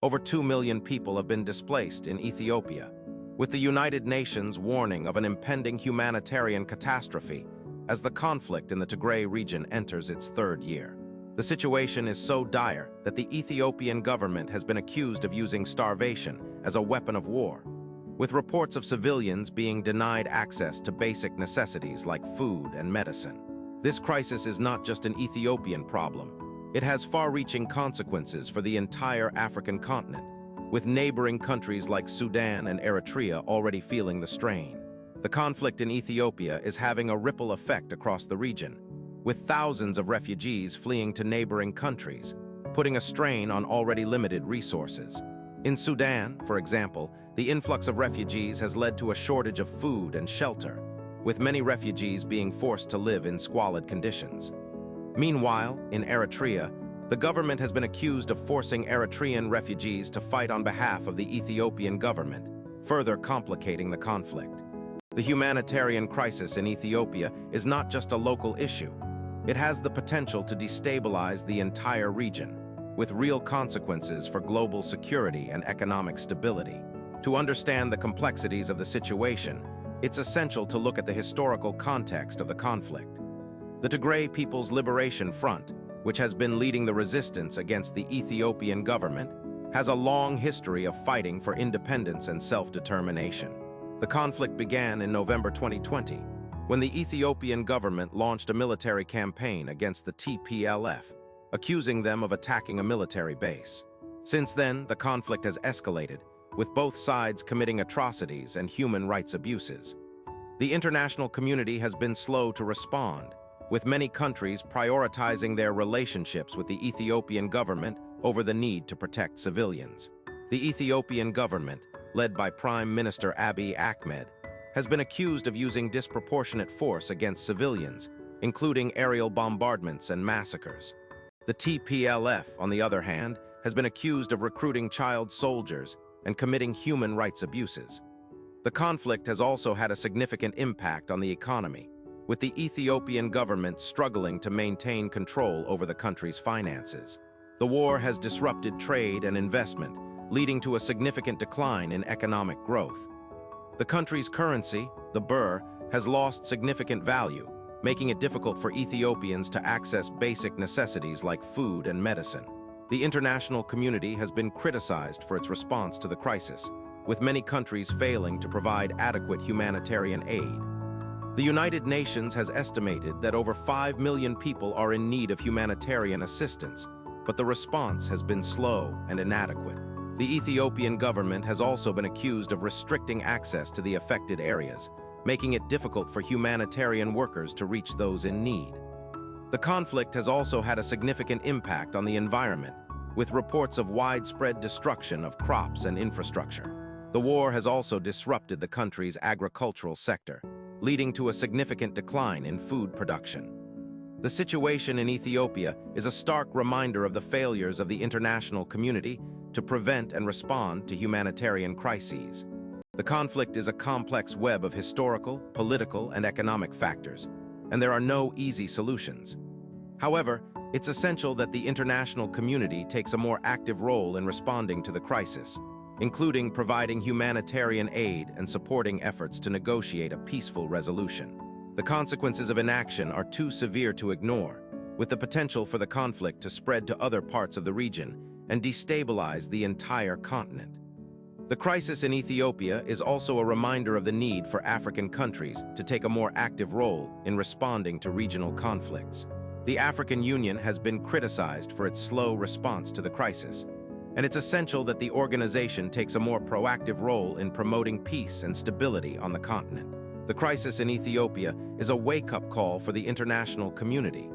Over 2 million people have been displaced in Ethiopia, with the United Nations warning of an impending humanitarian catastrophe as the conflict in the Tigray region enters its third year. The situation is so dire that the Ethiopian government has been accused of using starvation as a weapon of war, with reports of civilians being denied access to basic necessities like food and medicine. This crisis is not just an Ethiopian problem. It has far-reaching consequences for the entire African continent, with neighboring countries like Sudan and Eritrea already feeling the strain. The conflict in Ethiopia is having a ripple effect across the region, with thousands of refugees fleeing to neighboring countries, putting a strain on already limited resources. In Sudan, for example, the influx of refugees has led to a shortage of food and shelter, with many refugees being forced to live in squalid conditions. Meanwhile, in Eritrea, the government has been accused of forcing Eritrean refugees to fight on behalf of the Ethiopian government, further complicating the conflict. The humanitarian crisis in Ethiopia is not just a local issue. It has the potential to destabilize the entire region, with real consequences for global security and economic stability. To understand the complexities of the situation, it's essential to look at the historical context of the conflict. The Tigray People's Liberation Front, which has been leading the resistance against the Ethiopian government, has a long history of fighting for independence and self-determination. The conflict began in November 2020, when the Ethiopian government launched a military campaign against the TPLF, accusing them of attacking a military base. Since then, the conflict has escalated, with both sides committing atrocities and human rights abuses. The international community has been slow to respond, with many countries prioritizing their relationships with the Ethiopian government over the need to protect civilians. The Ethiopian government, led by Prime Minister Abiy Ahmed, has been accused of using disproportionate force against civilians, including aerial bombardments and massacres. The TPLF, on the other hand, has been accused of recruiting child soldiers and committing human rights abuses. The conflict has also had a significant impact on the economy, with the Ethiopian government struggling to maintain control over the country's finances. The war has disrupted trade and investment, leading to a significant decline in economic growth. The country's currency, the birr, has lost significant value, making it difficult for Ethiopians to access basic necessities like food and medicine. The international community has been criticized for its response to the crisis, with many countries failing to provide adequate humanitarian aid. The United Nations has estimated that over 5 million people are in need of humanitarian assistance, but the response has been slow and inadequate. The Ethiopian government has also been accused of restricting access to the affected areas, making it difficult for humanitarian workers to reach those in need. The conflict has also had a significant impact on the environment, with reports of widespread destruction of crops and infrastructure. The war has also disrupted the country's agricultural sector, leading to a significant decline in food production. The situation in Ethiopia is a stark reminder of the failures of the international community to prevent and respond to humanitarian crises. The conflict is a complex web of historical, political, and economic factors, and there are no easy solutions. However, it's essential that the international community takes a more active role in responding to the crisis, including providing humanitarian aid and supporting efforts to negotiate a peaceful resolution. The consequences of inaction are too severe to ignore, with the potential for the conflict to spread to other parts of the region and destabilize the entire continent. The crisis in Ethiopia is also a reminder of the need for African countries to take a more active role in responding to regional conflicts. The African Union has been criticized for its slow response to the crisis, and it's essential that the organization takes a more proactive role in promoting peace and stability on the continent. The crisis in Ethiopia is a wake-up call for the international community,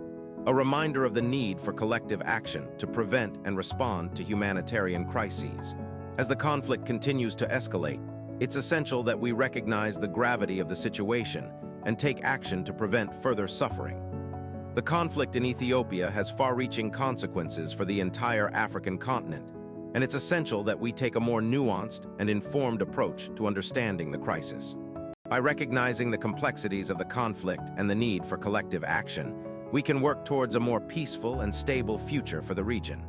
a reminder of the need for collective action to prevent and respond to humanitarian crises. As the conflict continues to escalate, it's essential that we recognize the gravity of the situation and take action to prevent further suffering. The conflict in Ethiopia has far-reaching consequences for the entire African continent, and it's essential that we take a more nuanced and informed approach to understanding the crisis. By recognizing the complexities of the conflict and the need for collective action, we can work towards a more peaceful and stable future for the region.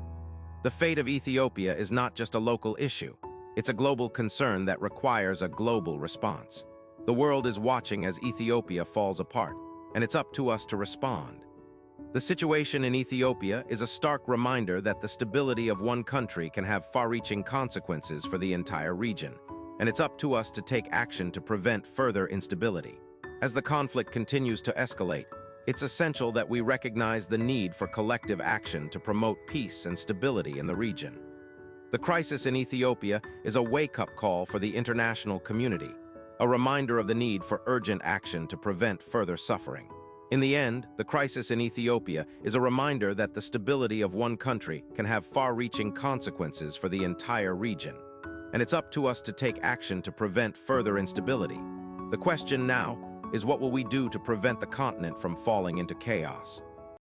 The fate of Ethiopia is not just a local issue. It's a global concern that requires a global response. The world is watching as Ethiopia falls apart, and it's up to us to respond. The situation in Ethiopia is a stark reminder that the stability of one country can have far-reaching consequences for the entire region, and it's up to us to take action to prevent further instability. As the conflict continues to escalate, it's essential that we recognize the need for collective action to promote peace and stability in the region. The crisis in Ethiopia is a wake-up call for the international community, a reminder of the need for urgent action to prevent further suffering. In the end, the crisis in Ethiopia is a reminder that the stability of one country can have far-reaching consequences for the entire region, and it's up to us to take action to prevent further instability. The question now is, what will we do to prevent the continent from falling into chaos?